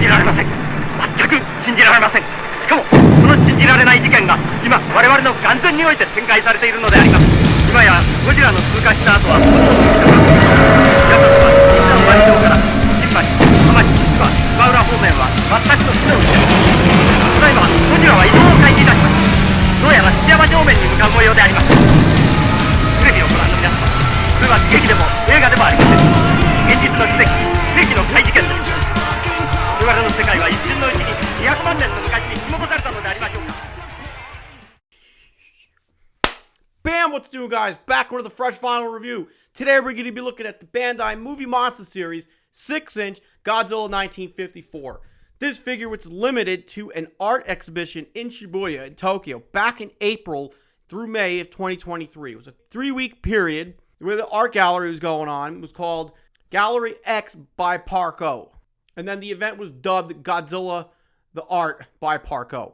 じられません。全く信じられません。しかもこの信じられない事件が今我々の眼前において展開されているのであります。今やゴジラの通過した後はほとんど皆さんはみんな上上から新橋、浜地、千葉、芝浦方面は全くの死の海です。ただいまゴジラは移動を開始いたします。どうやら土山正面に向かう模様であります。テレビをご覧の皆様、これは劇でも映画でもありません。現実の奇跡、世紀の怪事件です。我々の世界は一瞬のうちに200万年の昔に引き戻されたのでありましょうか。Bam! What's new, guys? Back with a fresh final review. Today we're going to be looking at the Bandai Movie Monster Series 6-inch Godzilla 1954. This figure was limited to an art exhibition in Shibuya in Tokyo back in April through May of 2023. It was a 3-week period where the art gallery was going on. It was called Gallery X by Parco. And then the event was dubbed Godzilla the Art by Parco.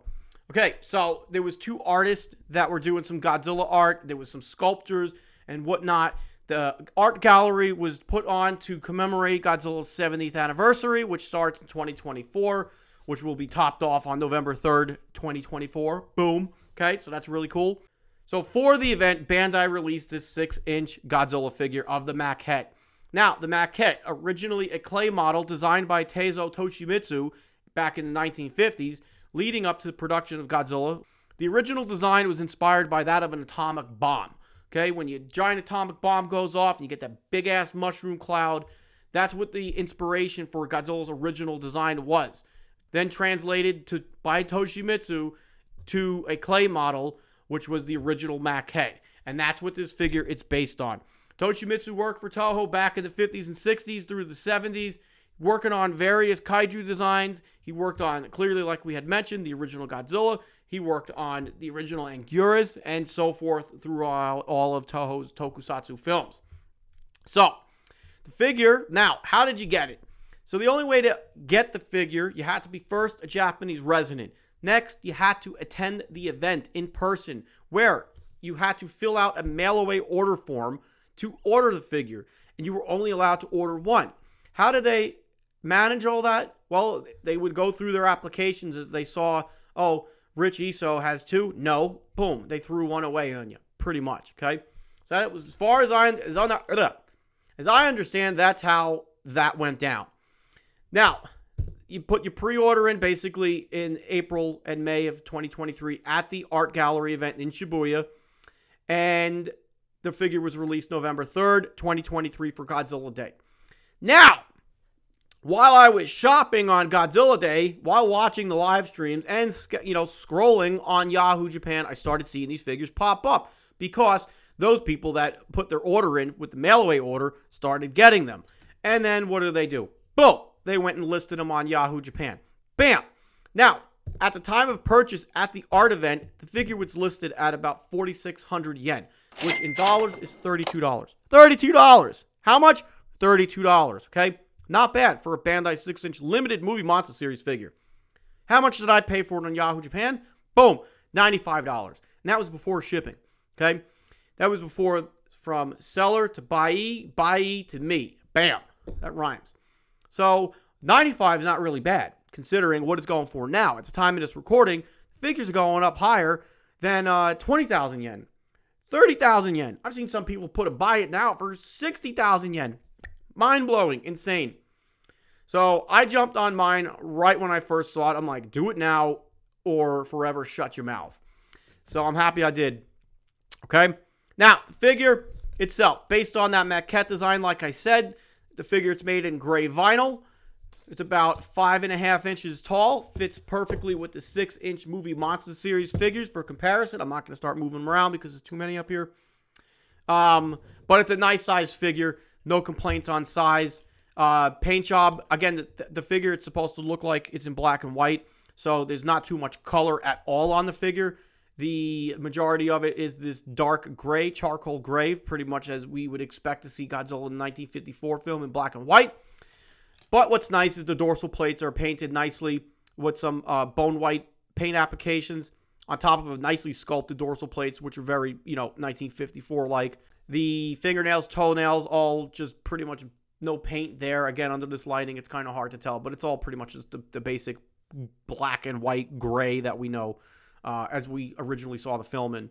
Okay, so there was 2 artists that were doing some Godzilla art. There was some sculptors and whatnot. The art gallery was put on to commemorate Godzilla's 70th anniversary, which starts in 2024, which will be topped off on November 3rd, 2024. Boom. Okay, so that's really cool. So for the event, Bandai released this 6-inch Godzilla figure of the maquette. Now, the maquette, originally a clay model designed by Tezio Toshimitsu back in the 1950s, leading up to the production of Godzilla. The original design was inspired by that of an atomic bomb. Okay, when a giant atomic bomb goes off and you get that big-ass mushroom cloud, that's what the inspiration for Godzilla's original design was. Then translated by Toshimitsu to a clay model, which was the original maquette. And that's what this figure it's based on. Toshimitsu worked for Toho back in the 50s and 60s through the 70s, working on various kaiju designs. He worked on, clearly like we had mentioned, the original Godzilla. He worked on the original Anguirus and so forth throughout all of Toho's Tokusatsu films. So, the figure, now, how did you get it? So the only way to get the figure, you had to be first a Japanese resident. Next, you had to attend the event in person, where you had to fill out a mail-away order form to order the figure, and you were only allowed to order one. How did they manage all that? Well, they would go through their applications. If they saw, oh, Rich Iso has 2, no, boom, they threw one away on you, pretty much, okay? So that was, as far as I understand, that's how that went down. Now, you put your pre-order in basically in April and May of 2023 at the art gallery event in Shibuya, and the figure was released November 3rd, 2023 for Godzilla Day. Now, while I was shopping on Godzilla Day, while watching the live streams and, scrolling on Yahoo Japan, I started seeing these figures pop up because those people that put their order in with the mail-away order started getting them. And then what do? Boom! They went and listed them on Yahoo Japan. Bam! Now, at the time of purchase at the art event, the figure was listed at about 4,600 yen, which in dollars is $32. $32! How much? $32, okay? Not bad for a Bandai 6-inch limited movie monster series figure. How much did I pay for it on Yahoo Japan? Boom, $95. And that was before shipping, okay? That was before from seller to buyee to me. Bam, that rhymes. So $95 is not really bad, considering what it's going for now. At the time of this recording, figures are going up higher than 20,000 yen. 30,000 yen. I've seen some people buy it now for 60,000 yen. Mind-blowing. Insane. So I jumped on mine right when I first saw it. I'm like, do it now or forever shut your mouth. So I'm happy I did. Okay. Now, the figure itself, based on that maquette design, like I said, the figure it's made in gray vinyl. It's about 5.5 inches tall. Fits perfectly with the 6-inch movie monster series figures for comparison. I'm not going to start moving them around because there's too many up here. But it's a nice size figure. No complaints on size. Paint job, again, the figure, it's supposed to look like it's in black and white. So there's not too much color at all on the figure. The majority of it is this dark gray, charcoal gray, pretty much as we would expect to see Godzilla in the 1954 film in black and white. But what's nice is the dorsal plates are painted nicely with some bone white paint applications on top of nicely sculpted dorsal plates, which are very, 1954-like. The fingernails, toenails, all just pretty much No paint there. Again, under this lighting, it's kind of hard to tell, but it's all pretty much just the basic black and white gray that we know as we originally saw the film in.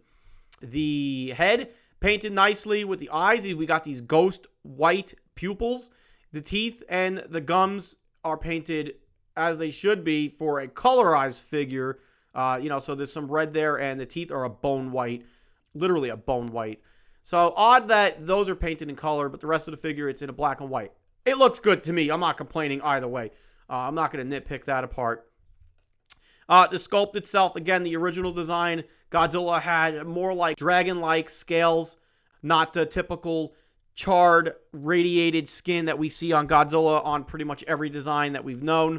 The head painted nicely with the eyes. We got these ghost white pupils. The teeth and the gums are painted as they should be for a colorized figure. So there's some red there, and the teeth are a bone white, literally a bone white. So odd that those are painted in color, but the rest of the figure, it's in a black and white. It looks good to me. I'm not complaining either way. I'm not going to nitpick that apart. The sculpt itself, again, the original design, Godzilla had more like dragon-like scales, not the typical charred, radiated skin that we see on Godzilla on pretty much every design that we've known.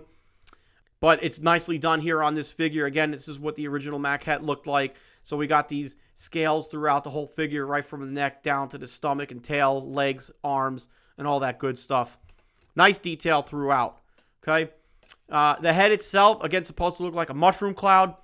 But it's nicely done here on this figure. Again, this is what the original maquette looked like. So we got these scales throughout the whole figure, right from the neck down to the stomach and tail, legs, arms, and all that good stuff. Nice detail throughout. Okay. The head itself, again, supposed to look like a mushroom cloud.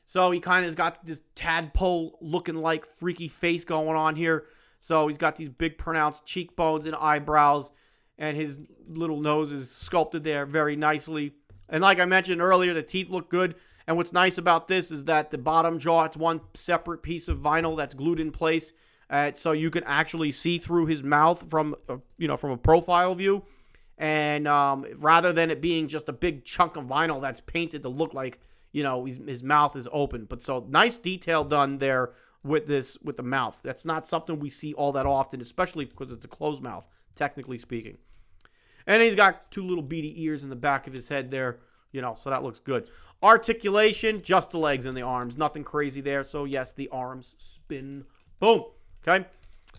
So he kind of has got this tadpole looking like freaky face going on here. So he's got these big pronounced cheekbones and eyebrows, and his little nose is sculpted there very nicely. And like I mentioned earlier, the teeth look good. And what's nice about this is that the bottom jaw, it's one separate piece of vinyl that's glued in place. So you can actually see through his mouth from a profile view. And rather than it being just a big chunk of vinyl that's painted to look like, his mouth is open. But so nice detail done there with the mouth. That's not something we see all that often, especially because it's a closed mouth, technically speaking. And he's got two little beady ears in the back of his head there, so that looks good. Articulation, just the legs and the arms. Nothing crazy there. So, yes, the arms spin. Boom. Okay.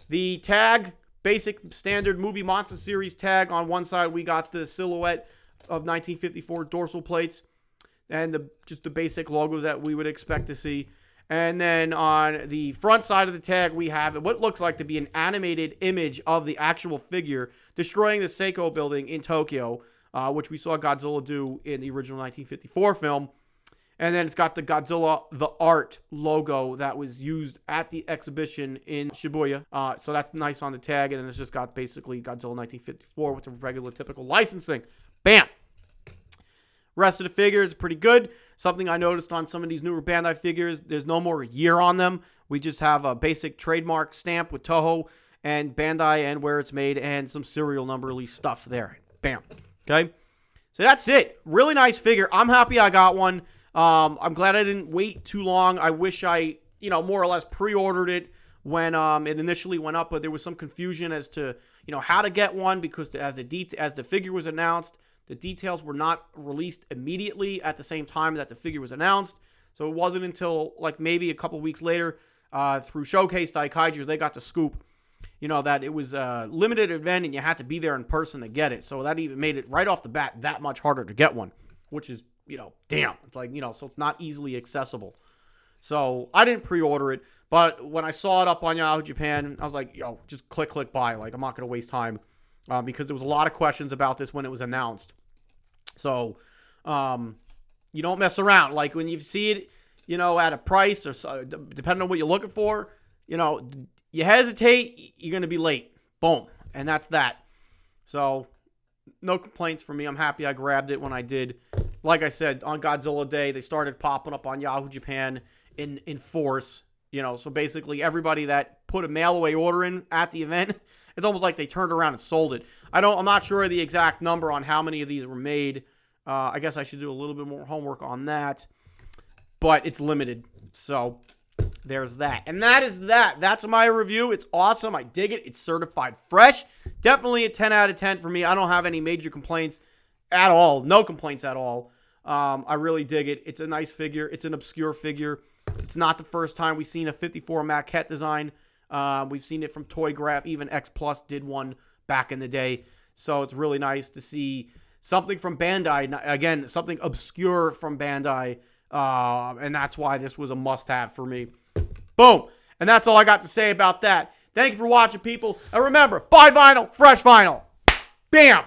The tag, basic standard movie monster series tag. On one side, we got the silhouette of 1954 dorsal plates and just the basic logos that we would expect to see. And then on the front side of the tag, we have what looks like to be an animated image of the actual figure destroying the Seiko building in Tokyo, which we saw Godzilla do in the original 1954 film. And then it's got the Godzilla The Art logo that was used at the exhibition in Shibuya. So that's nice on the tag. And then it's just got basically Godzilla 1954 with the regular typical licensing. Bam! Rest of the figure is pretty good. Something I noticed on some of these newer Bandai figures, there's no more year on them. We just have a basic trademark stamp with Toho and Bandai and where it's made and some serial numberly stuff there. Bam. Okay? So that's it. Really nice figure. I'm happy I got one. I'm glad I didn't wait too long. I wish I, more or less pre-ordered it when it initially went up, but there was some confusion as to, how to get one because as the figure was announced, the details were not released immediately at the same time that the figure was announced. So it wasn't until like maybe a couple weeks later through Showcase Daikaiju, they got the scoop, that it was a limited event and you had to be there in person to get it. So that even made it right off the bat that much harder to get one, which is, damn. It's like, so it's not easily accessible. So I didn't pre-order it, but when I saw it up on Yahoo Japan, I was like, just click buy. Like, I'm not going to waste time. Because there was a lot of questions about this when it was announced. So, you don't mess around. Like, when you see it, at a price, or depending on what you're looking for, you hesitate, you're going to be late. Boom. And that's that. So, no complaints from me. I'm happy I grabbed it when I did. Like I said, on Godzilla Day, they started popping up on Yahoo Japan in force. So basically everybody that put a mail-away order in at the event, it's almost like they turned around and sold it. I'm not sure of the exact number on how many of these were made. I guess I should do a little bit more homework on that. But it's limited. So there's that. And that is that. That's my review. It's awesome. I dig it. It's certified fresh. Definitely a 10 out of 10 for me. I don't have any major complaints at all. No complaints at all. I really dig it. It's a nice figure. It's an obscure figure. It's not the first time we've seen a 54 maquette design. We've seen it from Toy Graph. Even X Plus did one back in the day. So it's really nice to see something from Bandai. Again, something obscure from Bandai. And that's why this was a must-have for me. Boom. And that's all I got to say about that. Thank you for watching, people. And remember, buy vinyl, fresh vinyl. Bam.